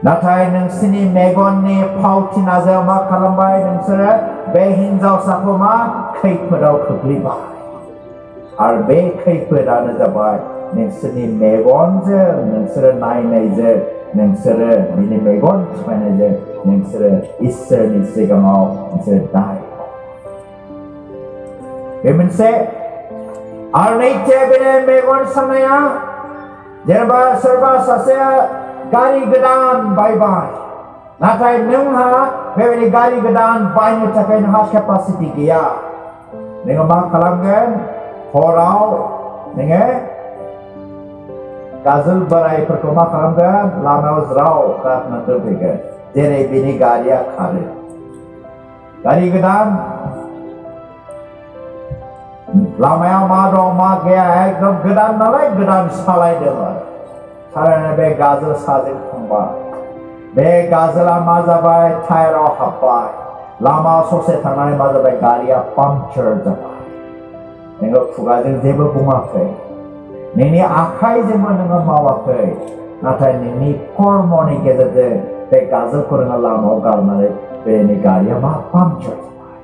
नाथाय नोंसोरनि मेगननि फावथिनाजों मा खालामबाय नोंसोरो बे हिनजावसाखौ मा खैफोदाव खोख्लैबाय आरो बे खैफोदानो जाबाय नोंसोरनि मेगनजों नोंसोरो नायनायजों नोंसोरो बिनि मेगन थिफायनायजों नोंसोरो इसोरनि सिगाङाव नोंसोरो दाय बे मोनसे आरो नैथिया बेनि मेगन सानाया जेनेबा सोरबा सासेया गारि गोदान बायबाय नाथाय नोंहा बेबायदि गारि गोदान बायनो थाखाय नोंहा केपासिटि गैया नोङो मा खालामगोन हराव नोङो गाजोल बोराइफोरखौ मा खालामगोन लामायाव ज्राव गारना दोनफैगोन जेरै बिनि गारिया खारो गारि गोदान लामायाव मा दं मा गैया एकदम गोदान नालाय गोदान सालायदों सालायनानै बे गाजोल साजों थांबाय बे गाजोला मा जाबाय टायाराव हाबबाय लामा ससे थांनानै मा जाबाय गारिया पांचार जाबाय नोङो खुगाजों जेबो बुङाखै नोंनि आखाइजोंबो नोङो मावाखै नाथाय नोंनि कर्मनि गेजेरजों बे गाजोलखौ नोङो लामायाव गारनानै बेनि गारिया मा पांचार जाबाय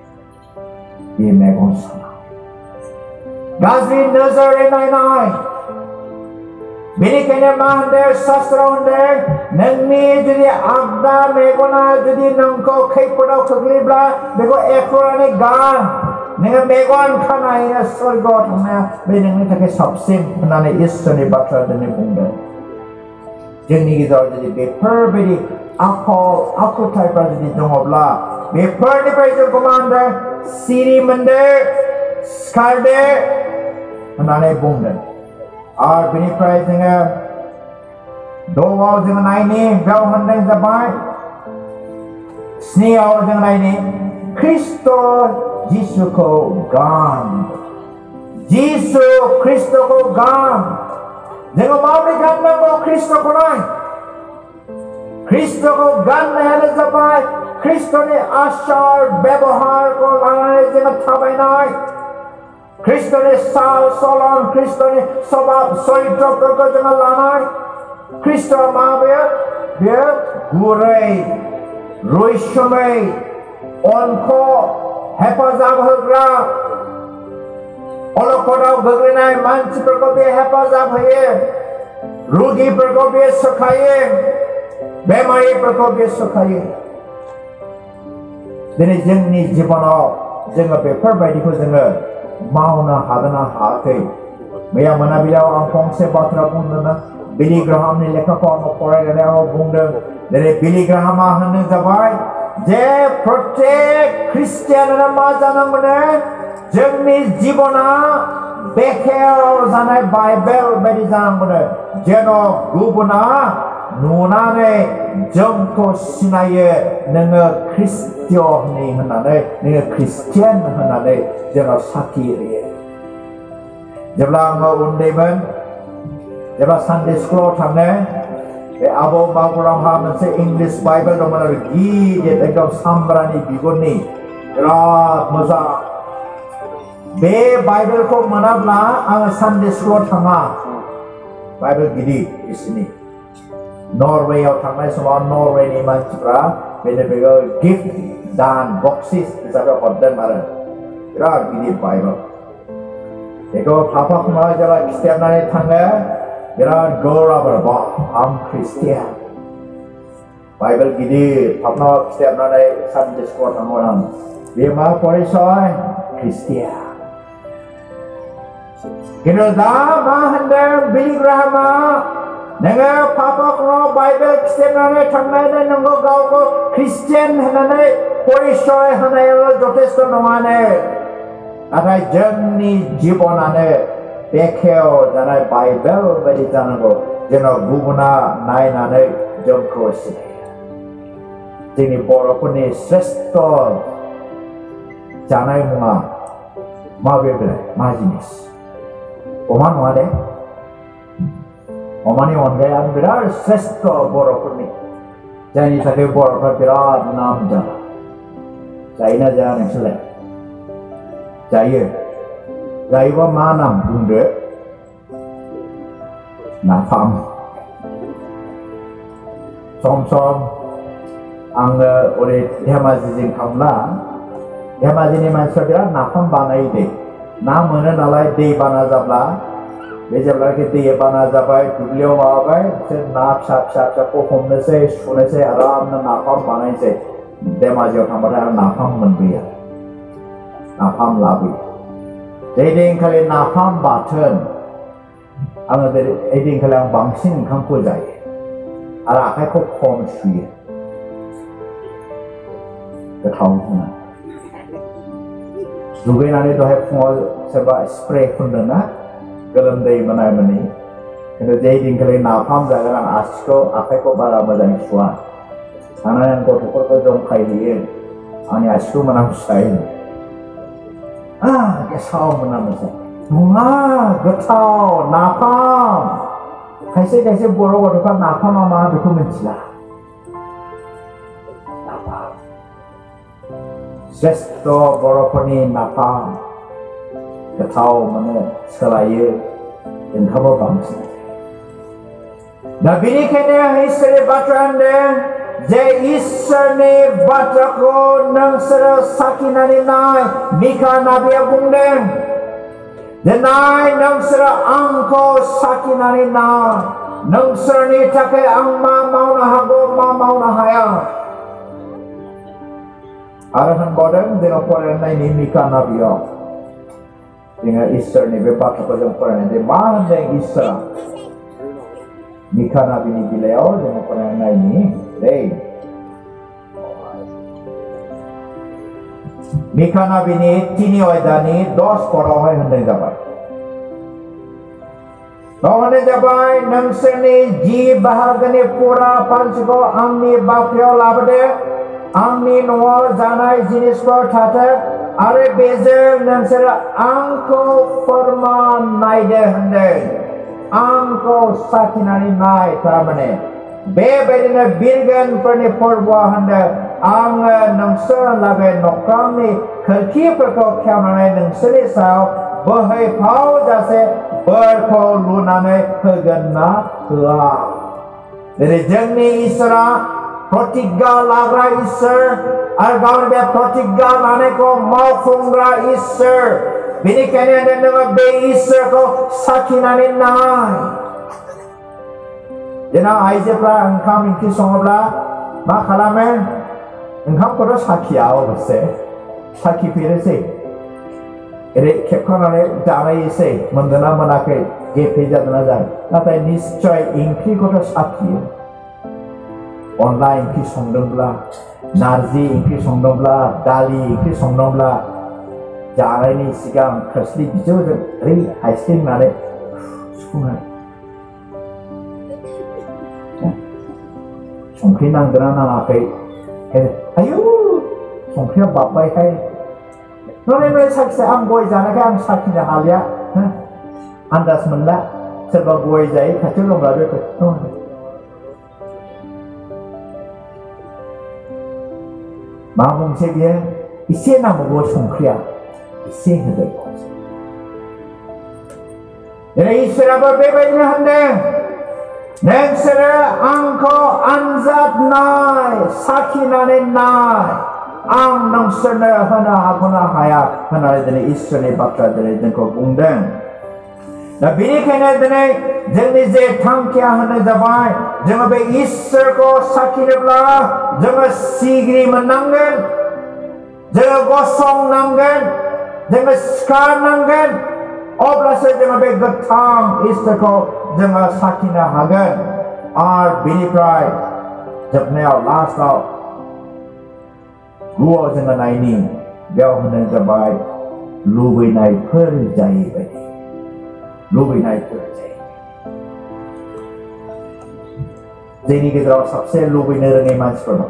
बे मेगन सानाय गाज्रि नोजोरै नायनाय बेनिखायनो मा होनदों शास्त्रआव होनदों नोंनि जुदि आगदा मेगना जुदि नोंखौ खैफोदाव खोख्लैब्ला बेखौ एख्ल'नानै गार नोङो मेगन खानाया स्वर्गआव थांनाया बे नोंनि थाखाय साबसिन होननानै इसोरनि बाथ्रा दिनै बुंदों जोंनि गेजेराव जुदि बेफोरबायदि आखुथायफ्रा जुदि दङब्ला बेफोरनिफ्राय जोंखौ मा होनदों सिरि मोनदो सिखारदो होननानै बुंदों आरो बेनिफ्राय जोङो द'आव जोङो नायनि बेयाव होनदों जाबाय स्निआव जों नायनि ख्रिस्ट' जिसुखौ गान जिसु ख्रिस्ट'खौ गान जोङो माबोरै गाननांगौ ख्रिस्ट'खौलाय ख्रिस्ट'खौ गाननायानो जाबाय ख्रिस्ट'नि आसार बेबहारखौ लानानै जोङो थाबायनाय ख्रिस्ट'नि साल सलन ख्रिस्ट'नि स्वभाब चरित्रफोरखौ जोङो लानाय ख्रिस्ट'आ मा बेयो गुरै रैसुमै अनख' हेफाजाब होग्रा अलखदाव गोग्लैनाय मानसिफोरखौ बे हेफाजाब होयो रुगिफोरखौ बे सोखायो बेमारिफोरखौ बे सोखायो दिनै जोंनि जिबनाव जोङो बेफोरबायदिखौ जोङो मावनो हागोन ना हायाखै मैया मोनाबिलियाव आं फंसे बाथ्रा बुंदोंमोन बिलि ग्राहामनि लेखाखौ आं फरायनानै आं बुंदों दिनै बिलि ग्राहामा होननो जाबाय जे प्रत्येक ख्रिस्टियानानो मा जानांगौनो जोंनि जिबना बेखेव जानाय बाइबेल बायदि जानांगौनो जेन' गुबुना नुनानै जोंखौ सिनायो नोङो ख्रिस्टियानि होननानै नोङो ख्रिस्टियान होननानै जोंनाव साखि होयो जेब्ला आङो उन्दैमोन जेब्ला सानडे स्कुलाव थाङो बे आबौ बाबुरामहा मोनसे इंलिश बाइबेल दंमोन आरो गिदिर एकदम सामब्रानि बिगुरनि बिराद मोजां बे बाइबेलखौ मोनाब्ला आङो सानडे स्कुलाव थाङा बाइबेल गिदिर बिसिनि नरवेयाव थांनाय समाव नरवेनि मानसिफ्रा बेनो बेखौ गिफ्ट दान बक्सिस हिसाबै हरदों आरो बिराद गिदिर बाइबेल बेखौ फाफा फुङा जेब्ला खिथेबनानै थाङो बिराद गौरब आरो बा आं ख्रिस्टियान बाइबेल गिदिर फाफनाव खिथेबनानै सानडे स्कुलाव थाङोमोन आं बे मा परिचय ख्रिस्टियान खिन्थु दा मा होनदों बिलि ग्राहामा नोङो फाफाखौ बाइबेल खिथेबनानै थांनानै नोंखौ गावखौ ख्रिस्टियान होननानै परिचय होनायाल' जथेस्थ' नङानो नाथाय जोंनि जिबनानो बेखेव जानाय बाइबेल बायदि जानांगौ जेन' गुबुना नायनानै जोंखौ सिनायो जोंनि बर'फोरनि श्रेष्ठ जानाय मुवा माबे मा जिनिस अमा नङा दे अमानि अनगायै आं बिराद श्रेष्ठ बर'फोरनि जायनि थाखाय बर'फ्रा बिराद नाम जाना जायोना जाया नोंसोरलाय जायो जायोबा मा नाम बुंदो नाफाम सम आङो ओरै धेमाजिजों थांब्ला धेमाजिनि मानसिफ्रा बिराद नाफाम बानायो दे ना मोनो नालाय दै बाना जाब्ला बे जेब्लानाखि दै बाना जाबाय दुब्लियाव माबाबाय बिसोर ना फिसा फिसाखौ हमनोसै सुनोसै आरामनो नाफाम बानायनोसै धेमाजियाव थांबाथाय आरो नाफाम मोनबोयो नाफाम लाबोयो ओइदिनखालि नाफाम बाथोन आङो ओइदिनखालि आं बांसिन ओंखामखौ जायो आरो आखाइखौ खम सुयो गोथाव होनो दुगैनानै दहाय फुङाव सोरबा स्प्रे फुनदोंना गोलोमदै मोनाय मोनै खिन्थु जे दिनखालि नाफाम जागोन आं आखाइखौ बारा मोजाङै सुवा थांनानै आं गथ'फोरखौ जंखायहैयो आंनि आसिखौ मोनामसायो गेसाव मोनामोसै नङा गोथाव नाफाम खायसे बर' गथ'फ्रा नाफामा मा बेखौ मिथिला श्रेष्ठ बर'फोरनि नाफाम गोथाव मोनो सोलायो ओंखामाव बांसिन दा बेनिखायनो इसोरनि बाथ्रा होनदों जे इसोरनि बाथ्राखौ नोंसोरो साखिनानै नाय मिखा नाबिया बुंदों जे नाय नोंसोरो आंखौ साखिनानै नाय नोंसोरनि थाखाय आं मा मावनो हागौ मा मावनो हाया आरो होनबावदों जोङो फरायनायनि मिखा नाबियाव जोङो इसोरनि बे बाथ्राखौ जों फरायनाय मा होनदों इसोरा मिखा नाबिनि बिलायाव जोङो फरायनायनि मिखा नाबिनि 3 अध्यायनि 10 पदावहाय होननाय जाबाय होननाय जाबाय नोंसोरनि 10 बाहागोनि पुरा पान्सिखौ आंनि बाख्रियाव लाबोदो आंनि न'आव जानाय जिनिसफोर थाथों आरो बेजों नोंसोरो आंखौ फोरमान नायदो होनदों आंखौ साखिनानै नाय थारमाने बेबायदिनो बिरगोनफोरनि फोरबोआ होनदों आङो नोंसोर लागै नख्रांनि खोरखिफोरखौ खेवनानै नोंसोरनि सायाव बोहैफावजासे बोरखौ लुनानै होगोन ना होआ जेरै जोंनि इसोरा प्रतिज्ञा लाग्रा इसोर आरो गावनि बे प्रतिज्ञा लानायखौ मावफुंग्रा इसोर बेनिखायनो नोङो बे इसोरखौ साखिनानै नाय जोंना आइजोफ्रा ओंखाम ओंख्रि सङोब्ला मा खालामो ओंखामखौथ' साखिया अबसे साखिफेरोसै ओरै खेबखांनानै जानायसै मोनदोंना मोनाखै गेफे जादोंना जायाखै नाथाय निश्चय ओंख्रिखौथ' साखियो अनला ओंख्रि संदोंब्ला नारजि ओंख्रि संदोंब्ला दालि ओंख्रि संदोंब्ला जानायनि सिगां खोस्लि बिजौजों ओरै हायस्लिंनानै सुनाय संख्रि नांदोंना नाङाखै आयु संख्रिया बाबबायहाय नों साखिसे आं गय जानायखाय आं साखिनो हालिया आन्दाज मोनला सोरबा गय जायो खाथियाव दंब्ला बे मा बुंसै बियो एसे नांबावगौ संख्रिया एसे होदो दिनै इसोराबो बेबायदिनो होनदों नोंसोरो आंखौ आनजाद नाय साखिनानै नाय आं नोंसोरनो होनो हागौना हाया होननानै दिनै इसोरनि बाथ्रा दिनै जोंखौ बुंदों दा बेनिखायनो दिनै जोंनि जे थांखिया होनो जाबाय जोङो बे इसोरखौ साखिनोब्ला जोङो सिगिरि मोननांगोन जोङो गसंनांगोन जोङो सिखारनांगोन अब्लासो जोङो बे गोथां इसोरखौ जोङो साखिनो हागोन आरो बेनिफ्राय जोबनायाव लास्टआव गुआव जोङो नायनि बेयाव होनो जाबाय लुबैनायफोर जायोबायदि लुबैनायफोर जायो जोंनि गेजेराव साबसे लुबैनो रोङै मानसिफोर दं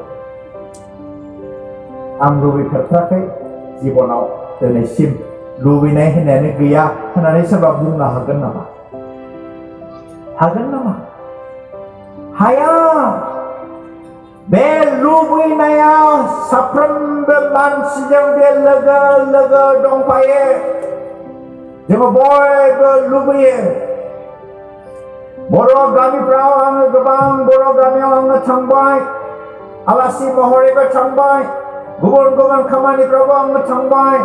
आं लुबैफेरथाराखै जिबनाव दिनैसिम लुबैनाय होननायानो गैया होननानै सोरबा बुंनो हागोन नामा हाया बे लुबैनाया साफ्रोमबो मानसिजों बे लोगो लोगो दंफायो जोङो बयबो लुबैयो Boro gamiफ्राव आङो गोबां बर' गामियाव आङो थांबाय आलासि महरैबो थांबाय गुबुन गुबुन खामानिफ्रावबो आङो थांबाय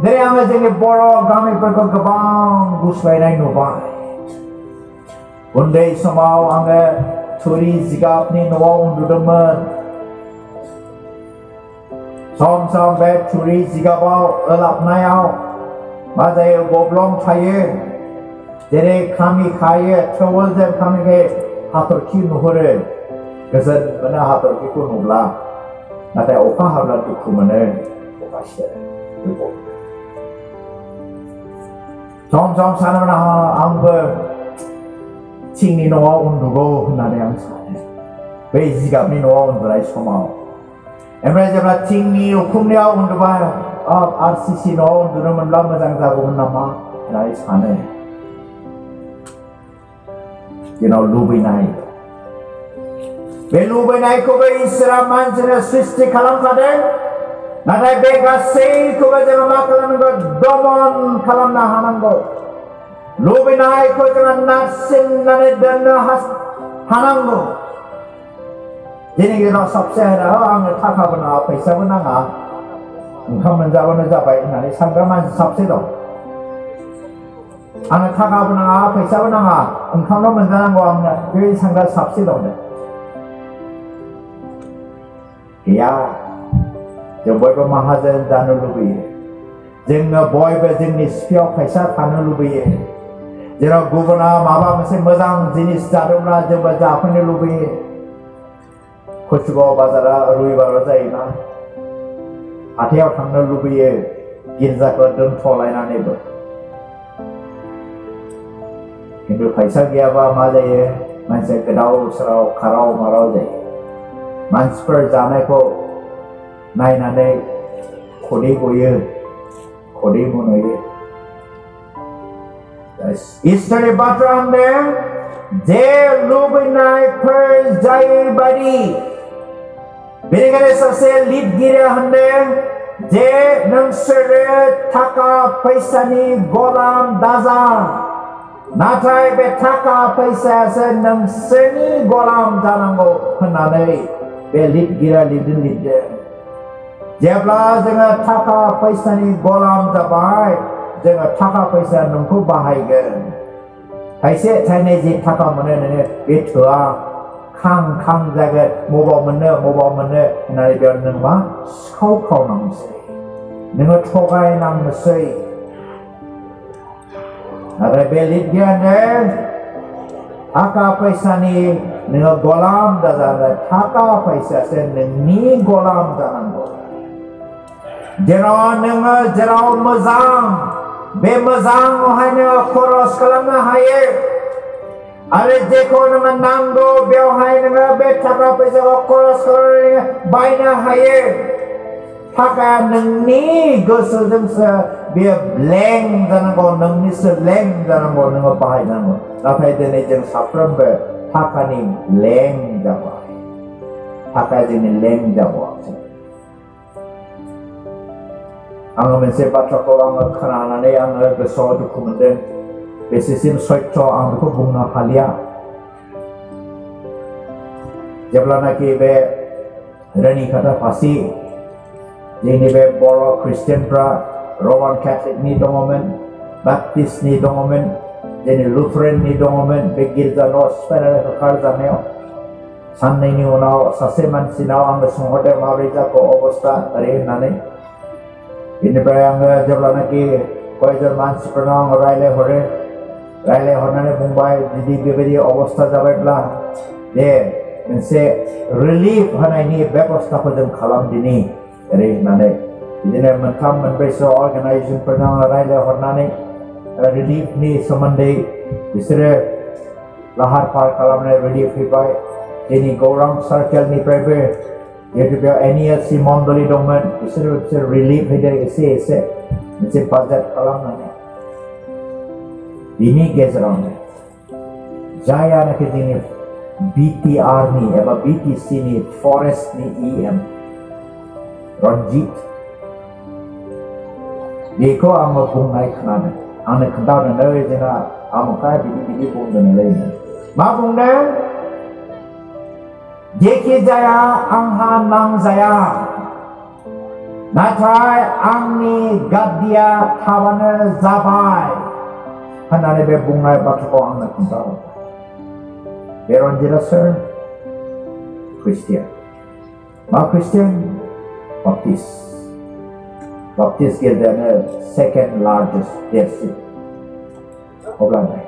दिनै आङो जोंनि बर' गामिफोरखौ गोबां गुस्लायनाय नुबाय उन्दै समाव आङो थुरि जिगाबनि न'आव उन्दुदोंमोन सम सम बे थुरि जिगाबाव ओलाबनायाव मा जायो गब्लं थायो जेरै खामि खायो थेवलजों खामि खायो हाथरखि नुहुरो गोजोन मोनो हाथरखिखौ नुब्ला नाथाय अखा हाब्ला दुखु मोनो अखा सेरो सम सम सानोमोन आंबो थिंनि न'आव उन्दुगौ होननानै आं सानो बै जिगाबनि न'आव उन्दुनाय समाव ओमफ्राय जेब्ला थिंनि उखुमनियाव उन्दुबाय आरसिसि न'आव उन्दुनो मोनब्ला मोजां जागौमोन नामा होननानै सानो जोंनाव लुबैनाय बे लुबैनायखौबो इसोरा मानसिनो सृष्टि खालामखादों नाथाय बे गासैखौबो जोङो मा खालामनांगौ दमन खालामनो हानांगौ लुबैनायखौ जोङो नारसिननानै दोननो हानांगौ दिनै गेजेराव साबसे होनो आंनो थाखाबो नाङा फैसाबो नाङा ओंखाम मोनजाबानो जाबाय होननानै सानग्रा मानसि साबसे दं आंनो थाखाबो नाङा फैसाबो नाङा ओंखामल' मोनजानांगौ आंनो बे सानग्रा साबसे दं गैया जों बयबो माहाजोन जानो लुबैयो जोङो बयबो जोंनि सिपियाव फैसा थानो लुबैयो जेराव गुबुना माबा मोनसे मोजां जिनिस जादोंब्ला जोंबो जाफैनो लुबैयो कचुगाव बाजारा रबिबाराव जायोना हाथायाव थांनो लुबैयो गिर्जाखौ दोनथ'लायनानैबो खिन्थु फैसा गैयाबा मा जायो मानसिया गोदाव सोराव खाराव माराव जायो मानसिफोर जानायखौ नायनानै खदै गयो खदै मन'यो इसोरनि बाथ्रा होनदों जे लुबैनायफोर जायैबायदि बेनिखायनो सासे लिरगिरिया होनदों जे नोंसोरो थाखा फैसानि गलाम दाजा नाथाय बे थाखा फैसायासो नोंसोरनि गलाम जानांगौ होननानै बे लिरगिरिया लिरदों जेब्ला जोङो थाखा फैसानि गलाम जाबाय जोङो थाखा फैसा नोंखौ बाहायगोन थाइसे थाइनै जि थाखा मोनो नोङो बे थोआ खां खां जागोन मबाव मोननो होननानै बेयाव नों मा सिखाव खावनांसै नोङो थगायनांनोसै नाथाय बे लिरगिरियानो थाखा फैसानि नोङो गलाम दाजानो थाखा फैसासो नोंनि गलाम जानांगौ जेराव मोजां बे मोजाङावहाय नोङो खरस खालामनो हायो आरो जेखौ नोङो नांगौ बेवहाय नोङो बे थाखा फैसाखौ खरस खालामनानै बायनो हायो थाखाया नोंनि गोसोजोंसो बेयो लें जानांगौ नोंनिसो लें जानांगौ नोङो बाहायनांगौ नाथाय दिनै जों साफ्रोमबो थाखानि लें जाबाय थाखाया जोंनि लें जाबाय आङो मोनसे बाथ्राखौ आङो खोनानानै आङो गोसोआव दुखु मोनदों बेसेसिम सैथो आं बेखौ बुंनो हालिया जेब्लानाखि बे रनिखाता फासि जोंनि बे बर' ख्रिस्टियानफ्रा रमान केथलिकनि दङमोन बाप्टिस्टनि दङमोन जोंनि लुथरेननि दङमोन बे गिर्जा न' सिफायनानै होखारजानायाव साननैनि उनाव सासे मानसिनाव आङो सोंहरदों माबोरै जाखो अबस्था ओरै होननानै बेनिफ्राय आङो जेब्लानाखि कयजन मानसिफोरनाव आङो रायलायहरनानै बुंबाय जुदि बेबायदि अबस्था जाबायब्ला दे मोनसे रिलिफ होनायनि बेबस्थाखौ जों खालामदिनि ओरै होननानै बिदिनो मोनथाम मोनब्रैसो अर्गानाइजेसनफोरजों आङो रायलायहरनानै रिलिफनि सोमोन्दै बिसोरो लाहार फाहार खालामनाय रिलिफ फैबाय जोंनि गौरां सार्केलनिफ्रायबो जिहेतु बेयाव NELC मण्डलि दंमोन बिसोर रिलिफ होदों एसे मोनसे बाजेट खालामनानै बिनि गेजेरावनो जायानाखि जोंनि BTRनि एबा BTCनि फरेस्टनि EM रन्जित बेखौ आङो बुंनाय खोनादों आंनो खोन्थादों नै जोंहा आमुखाया बिदि बुंदोंलै मा बुंदों? जेखि जाया आंहा नांजाया, नाथाय आंनि गाद्दिया थाबानो जाबाय होननानै बे बुंनाय बाथ्राखौ आंनो खोन्थाहरबाय। बे रन्जितआ सोर? ख्रिस्टियान। मा ख्रिस्टियान? बाप्टिस्ट। बाप्टिस्ट गिर्जायानो सेकेन्ड लार्जेस्ट देरसिन। अब्लानो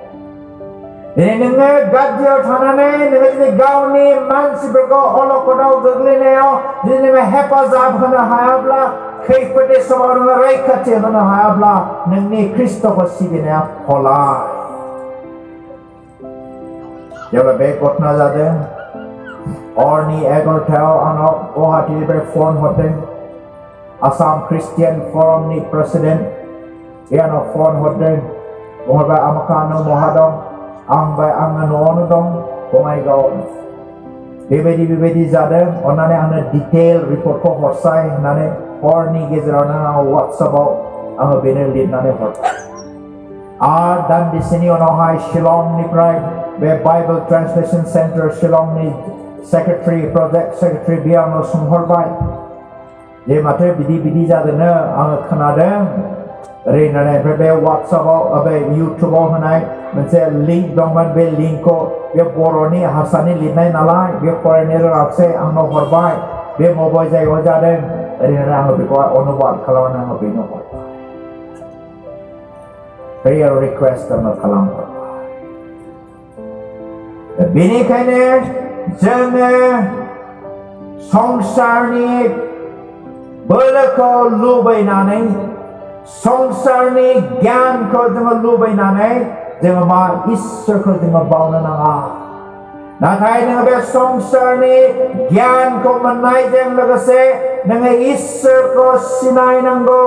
दिनै नोङो गाज्रियाव थानानै नोङो जुदि गावनि मानसिफोरखौ अलखदाव गोग्लैनायाव जुदि नोङो हेफाजाब होनो हायाब्ला, खैफोदनि समाव नोङो रैखाथि होनो हायाब्ला, नोंनि ख्रिस्ट'खौ सिबिनाया फलाय। जेब्ला बे घटना जादों, हरनि 11टायाव आंनाव गुवाहाटीनिफ्राय फन हरदों। आसाम ख्रिस्टियान फरमनि प्रेसिडेन्ट बे आंनाव फन हरदों। बुंहरबाय, आमोखा नों बहा दं? आङो न'आवनो दं, बङाइगाव। बेबायदि जादों, अन्नानै आंनो डिटेल रिपर्टखौ हरसाय होननानै हरनि गेजेरावनो आङो वाट्सएपआव आङो बेनो लिरनानै हरबाय। आरो दान्दिसेनि उनावहाय शिलंनिफ्राय बे बाइबल ट्रान्सलेशन सेन्टार शिलंनि सेक्रेटारि, प्रजेक्ट सेक्रेटारि बे आंनाव सोंहरबाय जे माथो बिदि जादोंनो आङो खोनादों ओरै होननानै। ओमफ्राय बे वाट्सएपआव बे इउटुबाव होनाय मोनसे लिंक दंमोन, बे लिंकखौ बे बर'नि हारसानि लिरनाय नालाय बे फरायनो रोङाखिसै, आंनाव हरबाय बे बबे जायगायाव जादों ओरै होननानै आङो बेखौहाय अनुबाद खालामनानै आङो बेनो हरबाय। प्रेयार रिक्वेस्ट आङो खालामहरबाय। बेनिखायनो जोङो संसारनि बोलोखौ लुबैनानै, संसारनि गियानखौ जोङो लुबैनानै जोङो मा इसोरखौ जोङो बावनो नाङा। नाथाय नोङो बे संसारनि गियानखौ मोननायजों लोगोसे नोङो इसोरखौ सिनायनांगौ,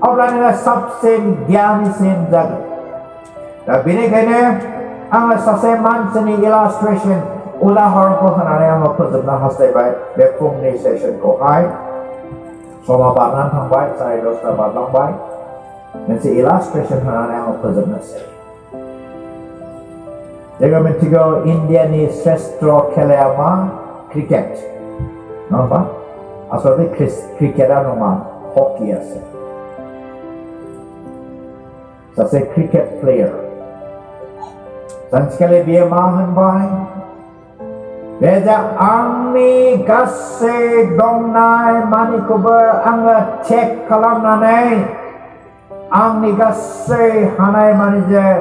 अब्ला नोङो साबसिन गियानिसिन जागोन। दा बेनिखायनो आङो सासे मानसिनि इलास्ट्रेसन उदाहरणखौ होनानै आङो फोजोबनो हास्थायबाय बे फुंनि सेसनखौहाय। समा बारनानै थांबाय, 10:30 बारलांबाय। मोनसे इलास्ट्रेसन होनानै आङो फोजोबनोसै। जोङो मिथिगौ इन्डियानि श्रेष्ठ खेलाया मा? क्रिकेट, नङा होमबा? आसलते क्रिकेटआ नङा, हकियासो। सासे क्रिकेट प्लेयार सानसेखालि बियो मा होनबाय? बे जे आंनि गासै दंनाय मानिखौबो आङो चेक खालामनानै आंनि गासै हानाय मानिजों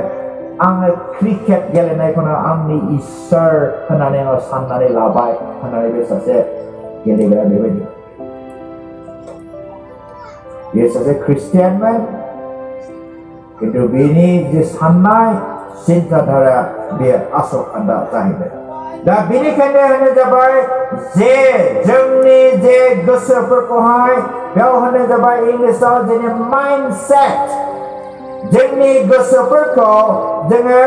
आङो क्रिकेट गेलेनायखौनो आंनि इसोर होननानै आङो साननानै लाबाय होननानै बे सासे गेलेग्रा बेबायदि। बेयो सासे ख्रिस्टियानमोन, खिन्थु बेनि जे साननाय सिन्ताधारा बे आसखान्दा जाहैबाय। दा बेनिखायनो होनो जाबाय जे जोंनि जे गोसोफोरखौहाय बेयाव होनो जाबाय इंलिसाव जोंनि माइन्डसेट, जोंनि गोसोफोरखौ जोङो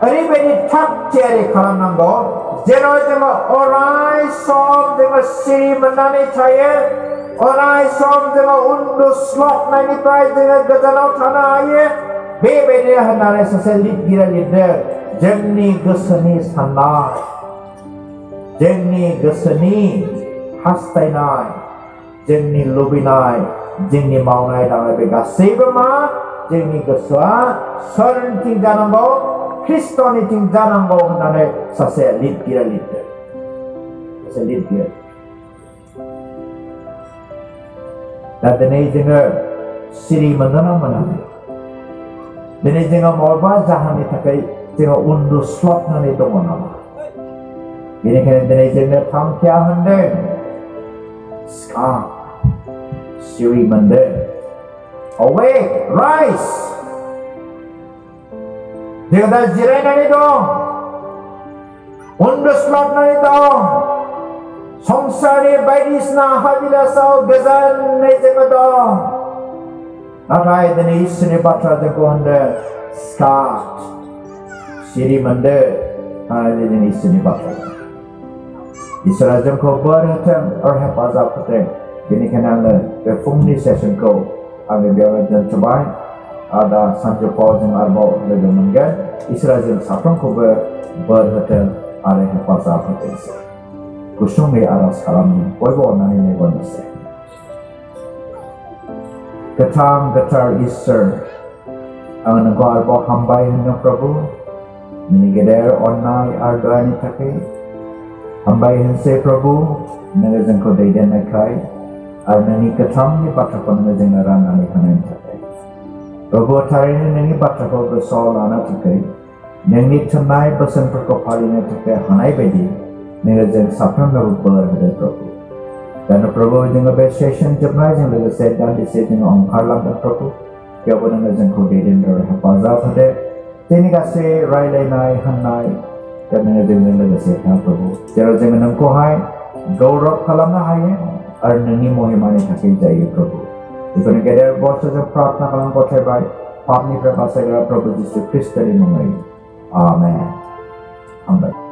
ओरैबायदि थाग थियारि खालामनांगौ जेन' जोङो अराय सम जोङो सिरि मोननानै थायो, अराय सम जोङो उन्दुस्लबनायनिफ्राय जोङो गोजानाव थानो हायो। बेबायदि होननानै सासे लिरगिरिया लिरदों। जोंनि गोसोनि साननाय, जोंनि गोसोनि हास्थायनाय, जोंनि लुबैनाय, जोंनि मावनाय दांनाय बे गासैबो मा? जोंनि गोसोआ सोरथिं जानांगौ? ख्रिस्ट'निथिं जानांगौ होननानै सासे लिरगिरिया लिरदों। सासे लिरगिरि। दा दिनै जोङो सिरि मोनोना मोनाखै? दिनै जोङो बबेबा जाहोननि थाखाय जोङो उन्दुस्लबनानै दङ नामा? बेनिखायनो दिनै जोंनो थांखिया होनदों सिखां, सिरि मोनदों, awake, rise। जों दा जिरायनानै दं, उन्दुस्लबनानै दं, संसारनि बायदिसिना हाबिलासाव गोजानै जोङो दं। नाथाय दिनै इसोरनि बाथ्रा जोंखौ होनदों सिखां, सिरि मोनदो होननानै दिनै इसोरनि बाथ्रा। इसोरा जोंखौ बोर होथों आरो हेफाजाब होथों। बेनिखायनो आङो बे फुंनि सेसनखौ आङो बेयावनो दोनथ'बाय। आरो दा सानजौफुआव जों आरोबाव लोगो मोनगोन। इसोरा जों साफ्रोमखौबो बोर होथों आरो हेफाजाब होथोंसै गुसुङै आरज खालामनि बयबो अननानै मेगननोसै गोथां गोथार इसोर आं नोंखौ आरोबाव हामबाय होनो प्रभु नोंनि गेदेर अननाय आरो दयानि थाखाय हामबाय होनसै प्रभु नोङो जोंखौ दैदेननायखाय आरो नोंनि गोथांनि बाथ्राखौ नोङो जोंनो राननानै होनायनि थाखाय प्रभु थारैनो नोंनि बाथ्राखौ गोसोआव लानो थाखाय नोंनि थिननाय बोसोनफोरखौ फालिनो थाखाय हानाय बायदि नोङो जों साफ्रोमनोबो बोर होदो प्रभु दानो प्रभु जोङो बे सेसन जोबनायजों लोगोसे दान्दिसे जोङो ओंखारलांगोन प्रभु बेयावबो नोङो जोंखौ दैदेननो हेफाजाब होदो जोंनि गासै रायलायनाय होननाय नोङो जोंजों लोगोसे था प्रभु जेराव जोङो नोंखौहाय गौरब खालामनो हायो आरो नोंनि महिमानि थाखाय जायो प्रभु बेखौनो गेदेर बर्थजों प्रार्थना खालाम गथायबाय पापनिफ्राय बासायग्रा प्रभु जिसु ख्रिस्टनि मुङै आमेन हामबाय